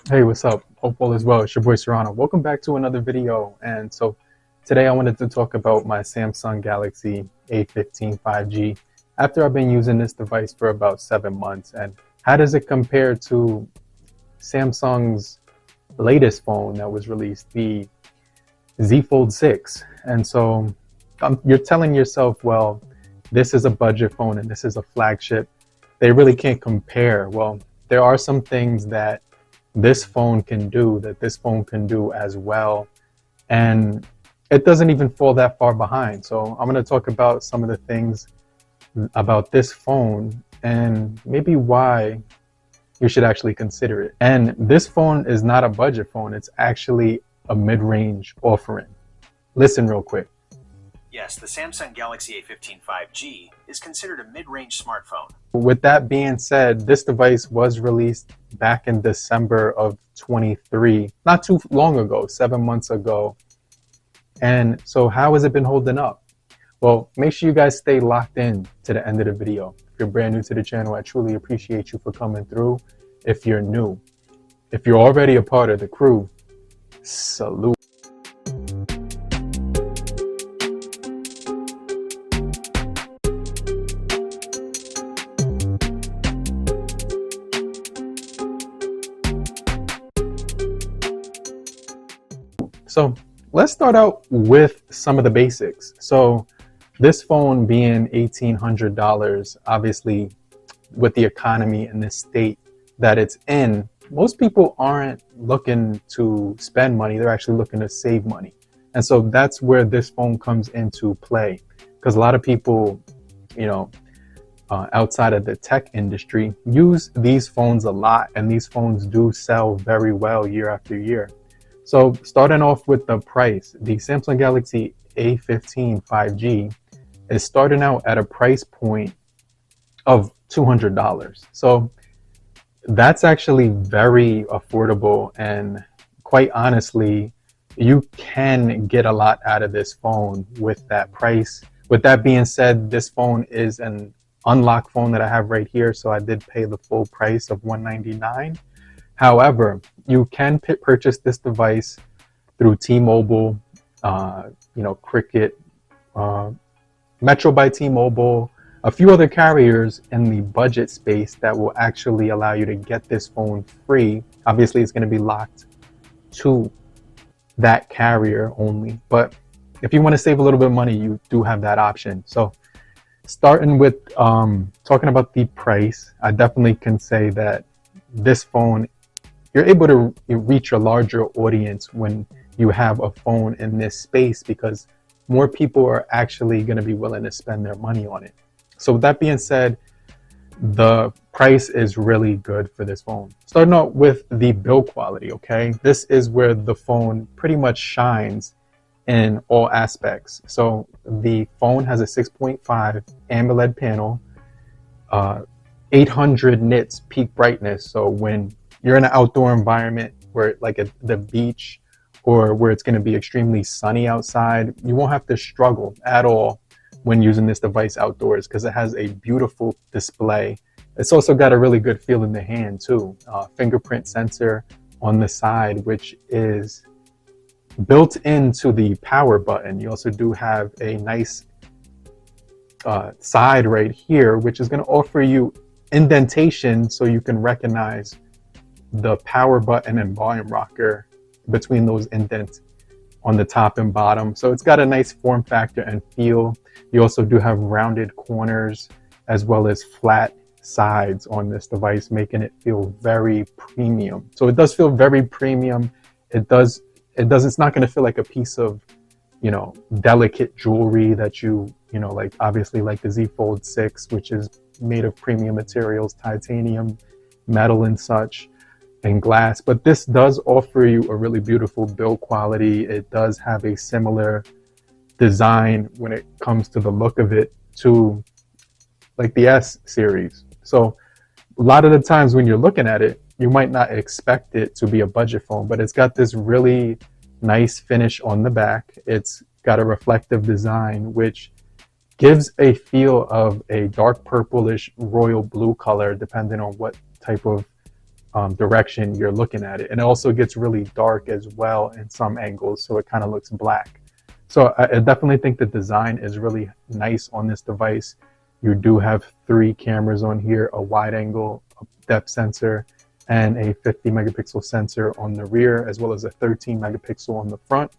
Hey, what's up? Hope all is well. It's your boy Serrano. Welcome back to another video. And so today I wanted to talk about my Samsung Galaxy A15 5G after I've been using this device for about 7 months. And how does it compare to Samsung's latest phone that was released, the Z Fold 6? And so you're telling yourself, well, this is a budget phone and this is a flagship. They really can't compare. Well, there are some things that this phone can do as well, and it doesn't even fall that far behind. So I'm going to talk about some of the things about this phone and maybe why you should actually consider it. And this phone is not a budget phone, it's actually a mid-range offering. Listen real quick. Yes, the Samsung Galaxy A15 5G is considered a mid-range smartphone. With that being said, this device was released back in December of 23, not too long ago, 7 months ago. And so how has it been holding up? Well, make sure you guys stay locked in to the end of the video. If you're brand new to the channel, I truly appreciate you for coming through. If you're new, if you're already a part of the crew, salute. So let's start out with some of the basics. So this phone being $1,800, obviously with the economy and the state that it's in, most people aren't looking to spend money, they're actually looking to save money. And so that's where this phone comes into play, because a lot of people, outside of the tech industry use these phones a lot, and these phones do sell very well year after year. So starting off with the price, the Samsung Galaxy A15 5G is starting out at a price point of $200. So that's actually very affordable, and quite honestly, you can get a lot out of this phone with that price. With that being said, this phone is an unlocked phone that I have right here, so I did pay the full price of $199. However, you can purchase this device through T-Mobile, Cricket, Metro by T-Mobile, a few other carriers in the budget space that will actually allow you to get this phone free. Obviously, it's going to be locked to that carrier only, but if you want to save a little bit of money, you do have that option. So starting with talking about the price, I definitely can say that this phone, you're able to reach a larger audience when you have a phone in this space, because more people are actually going to be willing to spend their money on it. So with that being said, the price is really good for this phone. Starting out with the build quality, okay? This is where the phone pretty much shines in all aspects. So the phone has a 6.5 AMOLED panel, 800 nits peak brightness. So when you're in an outdoor environment where like the beach, or where it's going to be extremely sunny outside, you won't have to struggle at all when using this device outdoors, because it has a beautiful display. It's also got a really good feel in the hand too. Fingerprint sensor on the side, which is built into the power button. You also do have a nice side right here, which is going to offer you indentation so you can recognize the power button and volume rocker between those indents on the top and bottom. So it's got a nice form factor and feel. You also do have rounded corners as well as flat sides on this device, making it feel very premium. So it does feel very premium. It's not going to feel like a piece of, delicate jewelry that like obviously like the Z Fold 6, which is made of premium materials, titanium, metal and such, and glass. But this does offer you a really beautiful build quality. It does have a similar design when it comes to the look of it to like the S series. So a lot of the times when you're looking at it, you might not expect it to be a budget phone, but it's got this really nice finish on the back. It's got a reflective design, which gives a feel of a dark purplish royal blue color, depending on what type of direction you're looking at it. And it also gets really dark as well in some angles, so it kind of looks black. So I definitely think the design is really nice on this device. You do have 3 cameras on here, a wide angle, a depth sensor, and a 50 megapixel sensor on the rear, as well as a 13 megapixel on the front.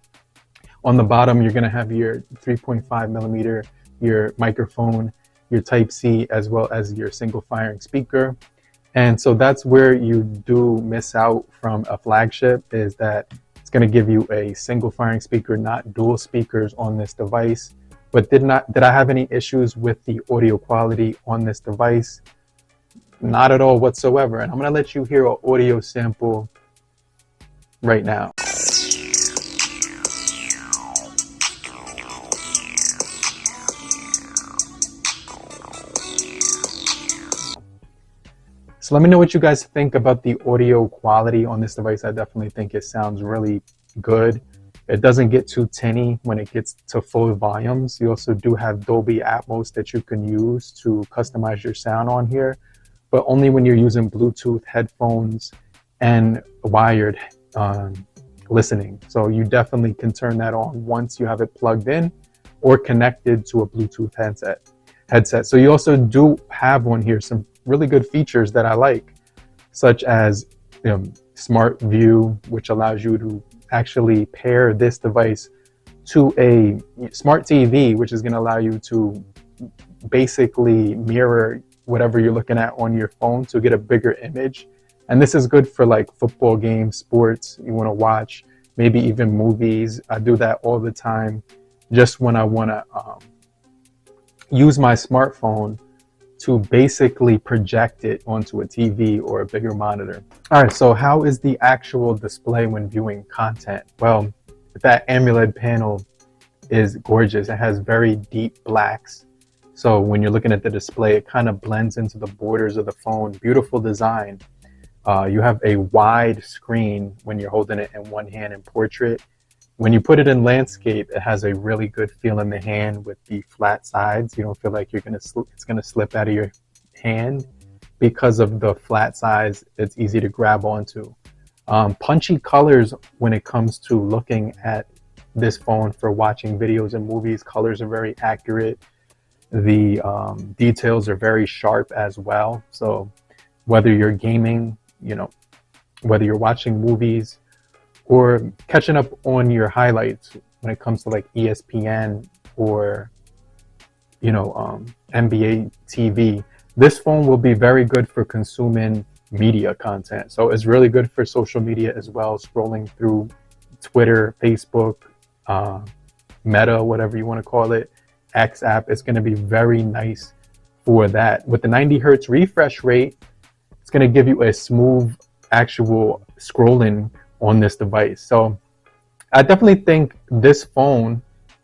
On the bottom, you're gonna have your 3.5 millimeter, your microphone, your Type-C, as well as your single firing speaker. And so that's where you do miss out from a flagship, is that it's going to give you a single firing speaker, not dual speakers on this device. But did I have any issues with the audio quality on this device? Not at all whatsoever. And I'm going to let you hear an audio sample right now. So let me know what you guys think about the audio quality on this device. I definitely think it sounds really good. It doesn't get too tinny when it gets to full volumes. You also do have Dolby Atmos that you can use to customize your sound on here, but only when you're using Bluetooth headphones and wired listening. So you definitely can turn that on once you have it plugged in or connected to a Bluetooth headset. So you also do have on here some really good features that I like, such as Smart View, which allows you to actually pair this device to a smart TV, which is going to allow you to basically mirror whatever you're looking at on your phone to get a bigger image. And this is good for like football games, sports you want to watch, maybe even movies. I do that all the time, just when I want to use my smartphone to basically project it onto a TV or a bigger monitor. All right, so how is the actual display when viewing content? Well, that AMOLED panel is gorgeous. It has very deep blacks. So when you're looking at the display, it kind of blends into the borders of the phone. Beautiful design. You have a wide screen when you're holding it in one hand in portrait. When you put it in landscape, it has a really good feel in the hand with the flat sides. You don't feel like it's gonna slip out of your hand because of the flat sides. It's easy to grab onto. Punchy colors when it comes to looking at this phone for watching videos and movies. Colors are very accurate. The details are very sharp as well. So whether you're gaming, whether you're watching movies, or catching up on your highlights when it comes to like ESPN or, NBA TV, this phone will be very good for consuming media content. So it's really good for social media as well, scrolling through Twitter, Facebook, Meta, whatever you want to call it, X app. It's going to be very nice for that. With the 90 hertz refresh rate, it's going to give you a smooth actual scrolling on this device. So I definitely think this phone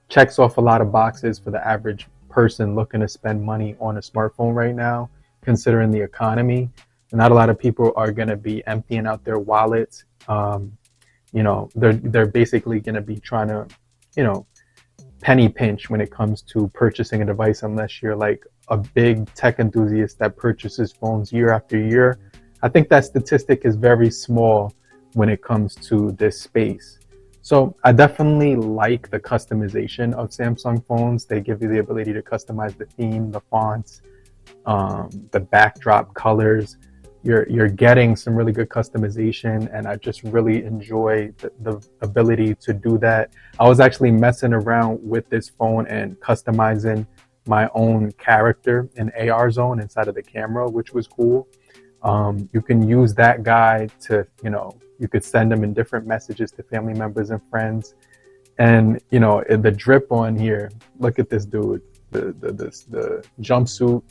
checks off a lot of boxes for the average person looking to spend money on a smartphone right now, considering the economy. Not a lot of people are going to be emptying out their wallets. They're basically going to be trying to, penny pinch when it comes to purchasing a device, unless you're like a big tech enthusiast that purchases phones year after year. I think that statistic is very small when it comes to this space. So I definitely like the customization of Samsung phones. They give you the ability to customize the theme, the fonts, the backdrop colors. You're getting some really good customization, and I just really enjoy the ability to do that. I was actually messing around with this phone and customizing my own character in AR zone inside of the camera, which was cool. You can use that guy to, you could send them in different messages to family members and friends. And, the drip on here, look at this dude, the jumpsuit.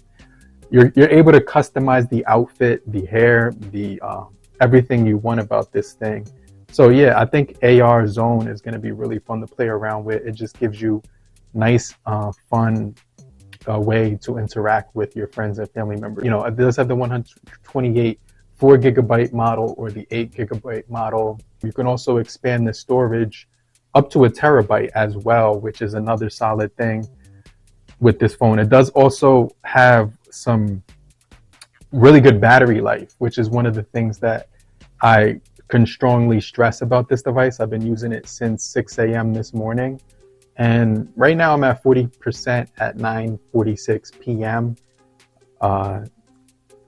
You're able to customize the outfit, the hair, the everything you want about this thing. So yeah, I think AR zone is going to be really fun to play around with. It just gives you nice, fun way to interact with your friends and family members. It does have the 128 4GB model or the 8GB model. You can also expand the storage up to 1 terabyte as well, which is another solid thing with this phone. It does also have some really good battery life, which is one of the things that I can strongly stress about this device. I've been using it since 6 a.m. this morning. And right now I'm at 40% at 9:46 p.m.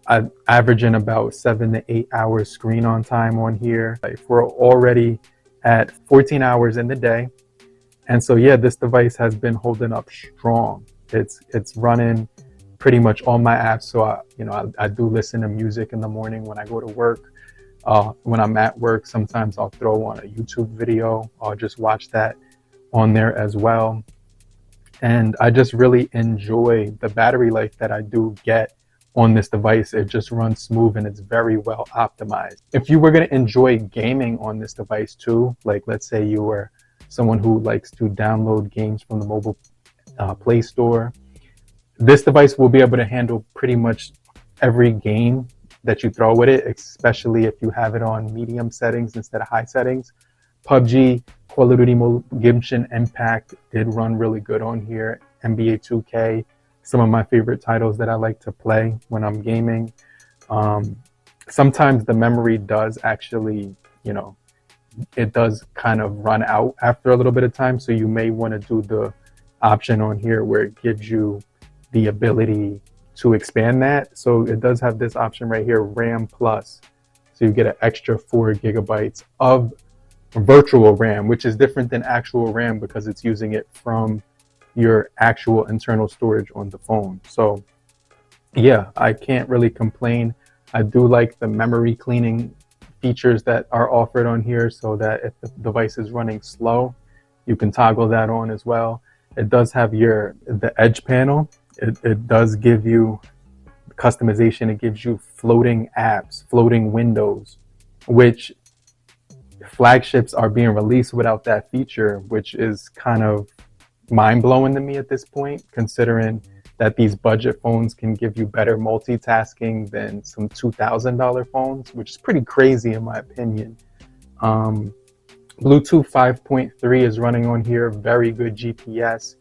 I'm averaging about 7 to 8 hours screen on time on here. If we're already at 14 hours in the day. And so, yeah, this device has been holding up strong. It's running pretty much all my apps. So, I do listen to music in the morning when I go to work. When I'm at work, sometimes I'll throw on a YouTube video or just watch that on there as well. And I just really enjoy the battery life that I do get on this device. It just runs smooth and it's very well optimized. If you were going to enjoy gaming on this device too, like let's say you were someone who likes to download games from the mobile Play Store, this device will be able to handle pretty much every game that you throw with it, especially if you have it on medium settings instead of high settings. PUBG, Call of Duty Genshin Impact did run really good on here. NBA 2K, some of my favorite titles that I like to play when I'm gaming. Sometimes the memory does actually, it does kind of run out after a little bit of time. So you may want to do the option on here where it gives you the ability to expand that. So it does have this option right here, RAM Plus. So you get an extra 4 gigabytes of virtual RAM, which is different than actual RAM because it's using it from your actual internal storage on the phone. So yeah, I can't really complain. I do like the memory cleaning features that are offered on here, so that if the device is running slow, you can toggle that on as well. It does have the edge panel. It does give you customization. It gives you floating apps, floating windows, which flagships are being released without that feature, which is kind of mind-blowing to me at this point, considering that these budget phones can give you better multitasking than some $2,000 phones, which is pretty crazy in my opinion. Bluetooth 5.3 is running on here, very good GPS.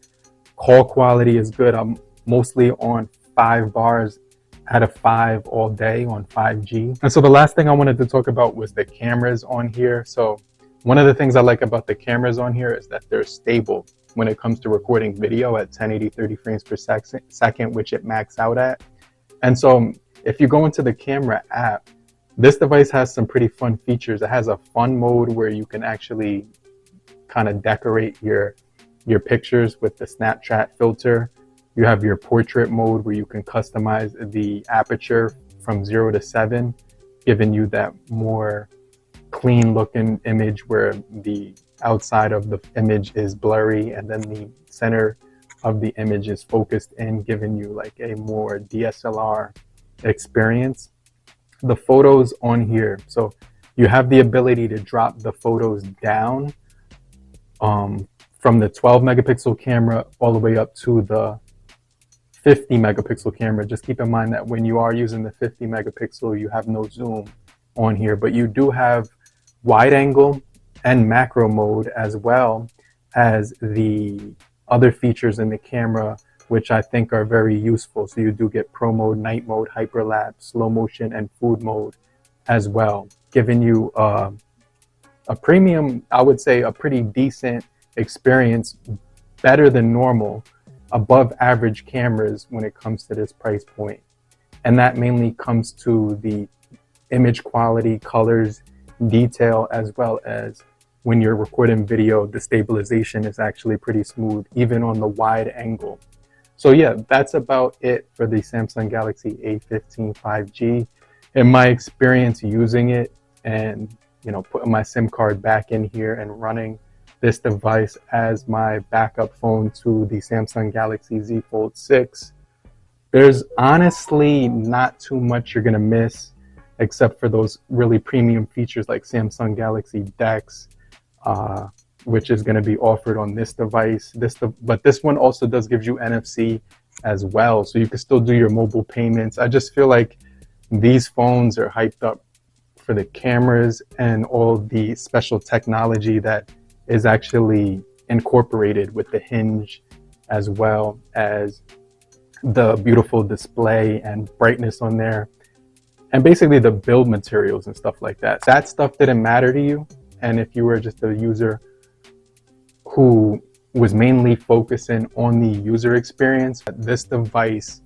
Call quality is good. I'm mostly on 5 bars out of 5 all day on 5G. And so the last thing I wanted to talk about was the cameras on here. So one of the things I like about the cameras on here is that they're stable when it comes to recording video at 1080 30 frames per second, which it max out at. And so if you go into the camera app, this device has some pretty fun features. It has a fun mode where you can actually kind of decorate your pictures with the Snapchat filter. You have your portrait mode where you can customize the aperture from 0 to 7, giving you that more clean looking image where the outside of the image is blurry and then the center of the image is focused in, giving you like a more DSLR experience. The photos on here, so you have the ability to drop the photos down from the 12 megapixel camera all the way up to the 50 megapixel camera. Just keep in mind that when you are using the 50 megapixel, you have no zoom on here, but you do have wide angle and macro mode, as well as the other features in the camera, which I think are very useful. So you do get pro mode, night mode, hyperlapse, slow motion, and food mode as well, giving you a premium, I would say a pretty decent experience, better than normal, above average cameras when it comes to this price point. And that mainly comes to the image quality, colors, detail, as well as when you're recording video, the stabilization is actually pretty smooth, even on the wide angle. So yeah, that's about it for the Samsung Galaxy A15 5G. In my experience using it and putting my SIM card back in here and running this device as my backup phone to the Samsung Galaxy Z Fold 6, there's honestly not too much you're gonna miss, except for those really premium features like Samsung Galaxy Dex, which is going to be offered on this device. But this one also does give you NFC as well, so you can still do your mobile payments. I just feel like these phones are hyped up for the cameras and all the special technology that is actually incorporated with the hinge, as well as the beautiful display and brightness on there. and basically the build materials and stuff like that. That stuff didn't matter to you, and if you were just a user who was mainly focusing on the user experience, this device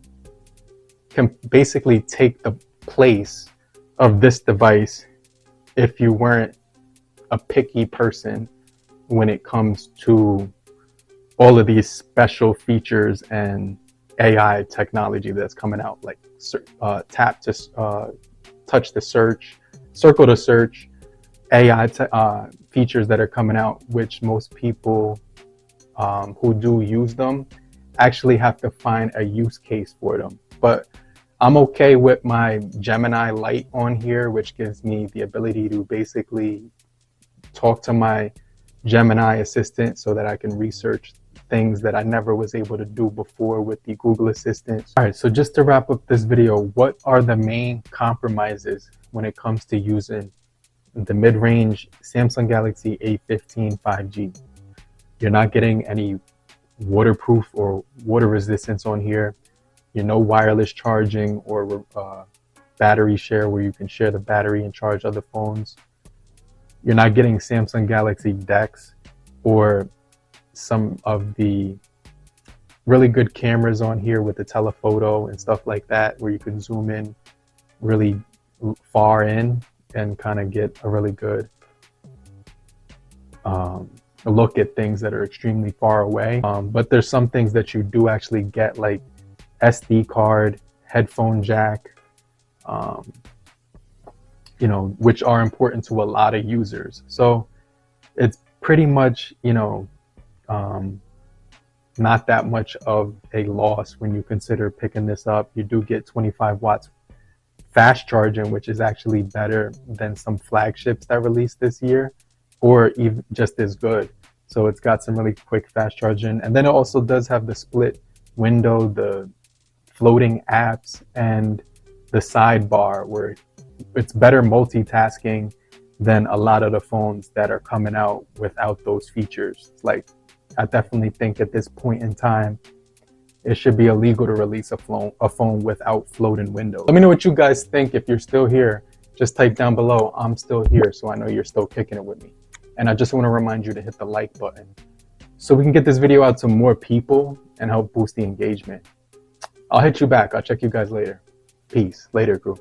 can basically take the place of this device if you weren't a picky person when it comes to all of these special features and AI technology that's coming out, like tap to touch to search, circle to search, AI features that are coming out, which most people who do use them actually have to find a use case for them. But I'm okay with my Gemini Lite on here, which gives me the ability to basically talk to my Gemini assistant so that I can research things that I never was able to do before with the Google Assistant. All right, so just to wrap up this video, what are the main compromises when it comes to using the mid-range Samsung Galaxy A15 5G? You're not getting any waterproof or water resistance on here. You know, wireless charging or battery share where you can share the battery and charge other phones. You're not getting Samsung Galaxy DeX or some of the really good cameras on here with the telephoto and stuff like that, where you can zoom in really far in and kind of get a really good look at things that are extremely far away. But there's some things that you do actually get, like SD card, headphone jack, you know, which are important to a lot of users. So it's pretty much, you know, not that much of a loss when you consider picking this up. You do get 25 watts fast charging, which is actually better than some flagships that released this year, or even just as good. So it's got some really quick fast charging. And then it also does have the split window, the floating apps, and the sidebar, where it's better multitasking than a lot of the phones that are coming out without those features. It's like, I definitely think at this point in time, it should be illegal to release a phone without floating windows. Let me know what you guys think. If you're still here, just type down below, I'm still here, so I know you're still kicking it with me. And I just want to remind you to hit the like button so we can get this video out to more people and help boost the engagement. I'll hit you back. I'll check you guys later. Peace. Later, crew.